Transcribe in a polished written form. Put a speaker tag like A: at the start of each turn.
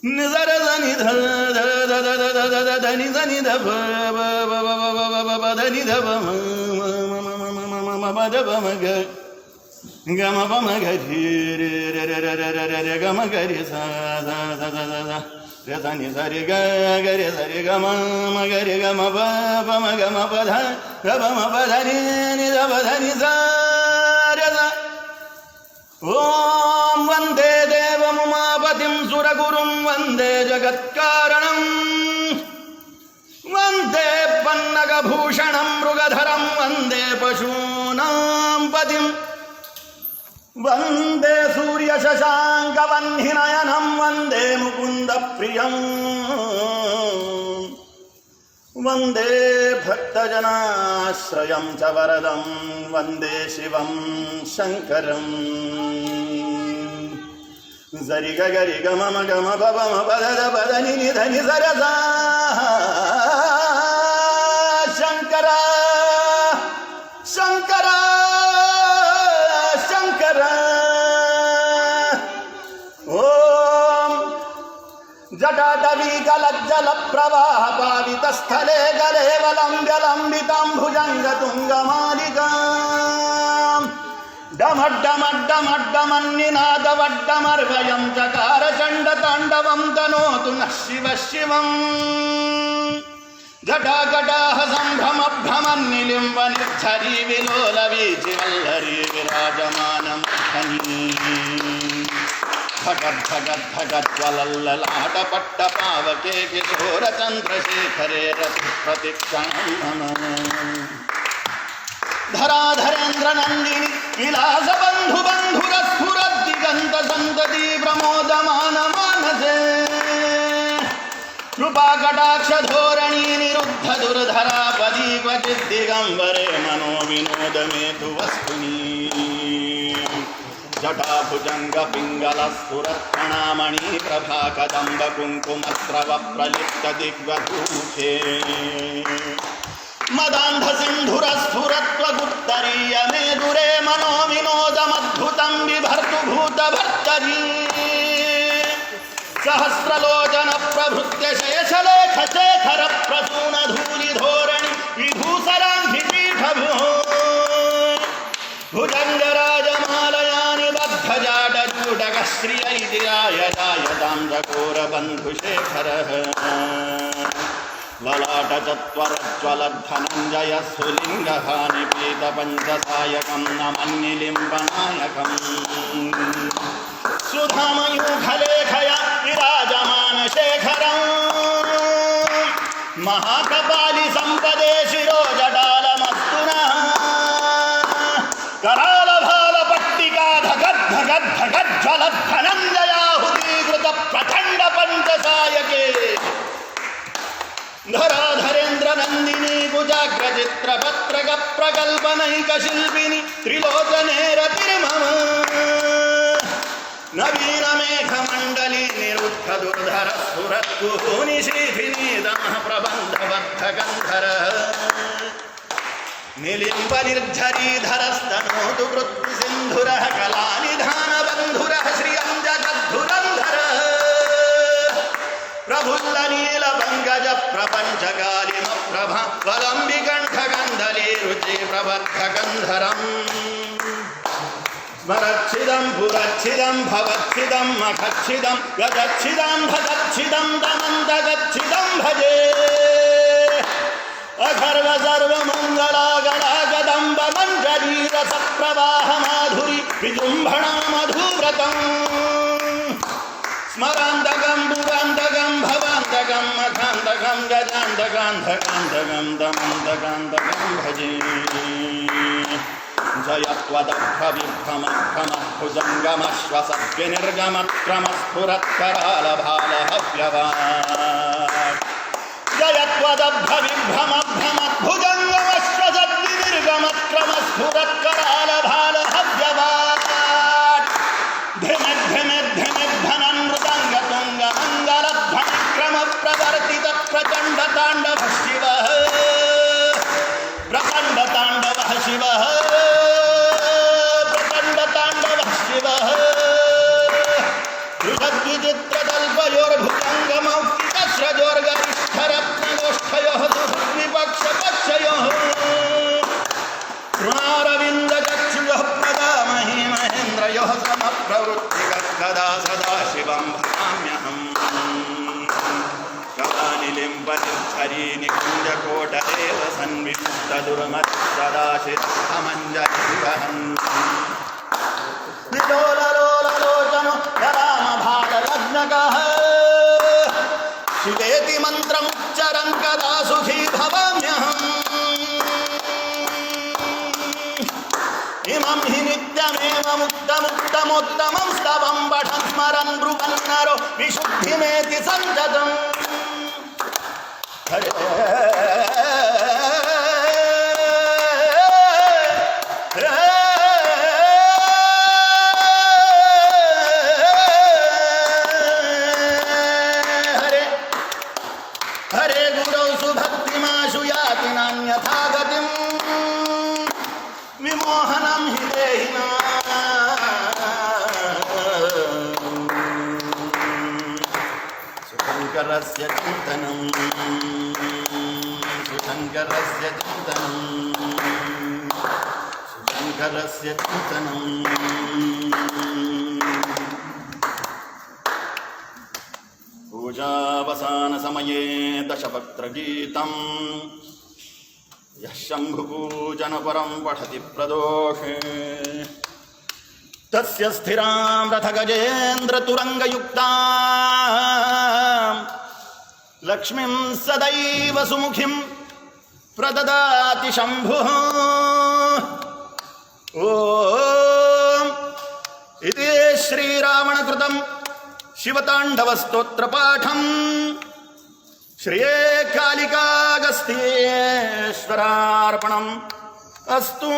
A: నిజర దని ధ దని దని ధ దని ధ మద మగ గమ పమ గరి రే గమ గరి సా రే దని సరి గరి సరి గమ గరి గమ పమ గమ పధ గమ పధని నిధ పధని సా ఓం వందే దేవముమాపతిం సురగురుం వందే జగత్కారణం వందే పన్నగభూషణం మృగధరం వందే పశూనాం పతిం వందే సూర్యశశాంకవన్నినయనం వందే ముకుందప్రియం వందే భక్తజనాశ్రయం చ వరదం వందే శివం శంకరం జరి గరి గమ గమ పమ పద పద ని ధని సరసా శంకర శంకర శంకర ఓం జటాటవీకలజ్జల ప్రవాహ పావిత స్థలే గలేవలంబ్యలంబితాంభుజంగతుంగమాలికా డమడ్డమడ్డమడ్డమన్నినాదవడ్డమర్వయం చకార చండ తాండవం తనోతు నః శివ శివం జటాకటాహ సంభ్రమ భ్రమన్నిలింబ నిర్ఝరీ విలోల వీచివల్లరీ విరాజమానం భగద్భగద్భగజ్వలల్లలాట పట్ట పావకే కిశోర చంద్రశేఖరే రతి ప్రతిక్షణం నమ ధరాధరేంద్ర నందిని విలాస బంధు బంధుర స్ఫురద్దిగంత సంతతి ప్రమోదమాన మానసే కృపాకటాక్ష ధోరణీ నిరుద్ధ దుర్ధరా పదీ క్వచిద్ దిగంబరే మనో వినోదమేతు వస్తుని జటాభుజంగ పింగళ స్ఫురత్కణామణి ప్రభా కదంబ కుంకుమస్రవ ప్రలిప్త దిగ్వధూషే మదాంధ సింధుర స్ఫురత్వ గుప్తరీయ మేదురే మనో వినోదమద్భుతం విభర్తు భూత భర్తరీ సహస్రలోచన ప్రభృత్య శేషలేఖ శేఖర ప్రసూన ధూళి ధోరణి విభూసరాంఘి పీఠభూ భుజంగరాజమాలయాని బద్ధజాటజూటక శ్రియైతిరాయదాయదాం జఘోర బంధుశేఖర లలాటచత్వరజ్వలద్ధనంజయ సులింగహాని పీత పంచసాయకం నమన్నిలింబనాయకం సుధామయూఖలేఖయ విరాజమాన శేఖరం మహాకపాలి సంపదే శిరోజటాలమస్తునా करालभाल पट्टिका धगद्धगद्धगज्ज्वलद्धनञ्जयाहुतीकृत प्रचण्ड पञ्चसायके धराधरेन्द्र नन्दिनी कुजाग्रचित्र पत्रक प्रकल्पनैक शिल्पिनि त्रिलोचने रतिर्मम नवीन मेघमण्डली निरुद्ध दुर्धर स्फुरद्गुहूनि शीथिनी दमः प्रबन्धबद्धकन्धर निलिम्ब निर्झरीधरस्तनोतु वृत्ति सिन्धुरः कलानिधान बन्धुरः श्रियं जगद्धुरन्धर प्रफुल्ल नील पंकज प्रपञ्चकालिम प्रभा वलम्बिकण्ठकन्धली रुचि प्रबद्धकन्धरं स्मरच्छिदं पुरच्छिदं भवच्छिदं मखच्छिदं गजच्छिदं भगच्छिदं दमन्तगच्छिदं भजे अखर्व सर्वमंगला गला कदंब मंजरी रस प्रवाह माधुरी विजुंभणा मधुव्रतम स्मरांतकं दुरांतकं भवांतकं मखांतकं गजांतकांतकांतकं दमंतकांतकं भजे जयत्वदभ्रविभ्रमक्रमस्फुरत्करालभालहव्यवात् जयत्वदभ्रविभ्रमभ्रमद्भुजङ्गमश्वसद्विनिर्गमक्रमस्फुरत्करालभालहव्यवात् धिमिद्धिमिद्धिमिद्भनन्मृदङ्गतुङ्गमङ्गलध्वनिक्रमप्रवर्तित प्रचण्डताण्डवः शिवः प्रचण्डताण्डवः शिवः प्रचण्डताण्डवः शिवः विचित्रतल्पयोर्भुजङ्गमौक्तिकस्रजोर्गरिष्ठरत्नगोष्ठयोः सुहृद्विपक्षपक्षयोः तृणारविन्दचक्षुयोः प्रदामहि महेन्द्रयोः समप्रवृत्तिकदा सदाशिवं भजाम्यहम् कलानिलिम्बनिर्झरी निकुञ्जकोटदेव सन्विमुक्तदुर्मतिः सदाशिरमञ्जलिवहन् विलोललोललोचनो रामभाललग्नकः शिवेति मन्त्रमुच्चरन् कदा सुखी भवाम्यहम् इमं हि नित्यमेव मुक्तमुत्तमोत्तमं स्तवं पठन् स्मरन् ब्रुवन् नरो विशुद्धिमेति सन्ततम् हरे हरे गुरौ सुभक्तिमाशु याति नान्यथा गतिम् विमोहनं हि देहिना सुशङ्करस्य चिन्तनं सुशङ्करस्य चिन्तनं सुशङ्करस्य चिन्तनं पूजावसानसमये दशवक्त्रगीतम् यः शम्भुपूजनपरं पठति प्रदोषे तस्य स्थिरां रथगजेन्द्रतुरङ्गयुक्तां लक्ष्मीं सदैव सुमुखीं प्रददाति शम्भुः ॐ इति श्रीरावणकृतं शिवताण्डवस्तोत्रपाठम् श्रिये कालिकागस्त्येश्वरार्पणम् अस्तु।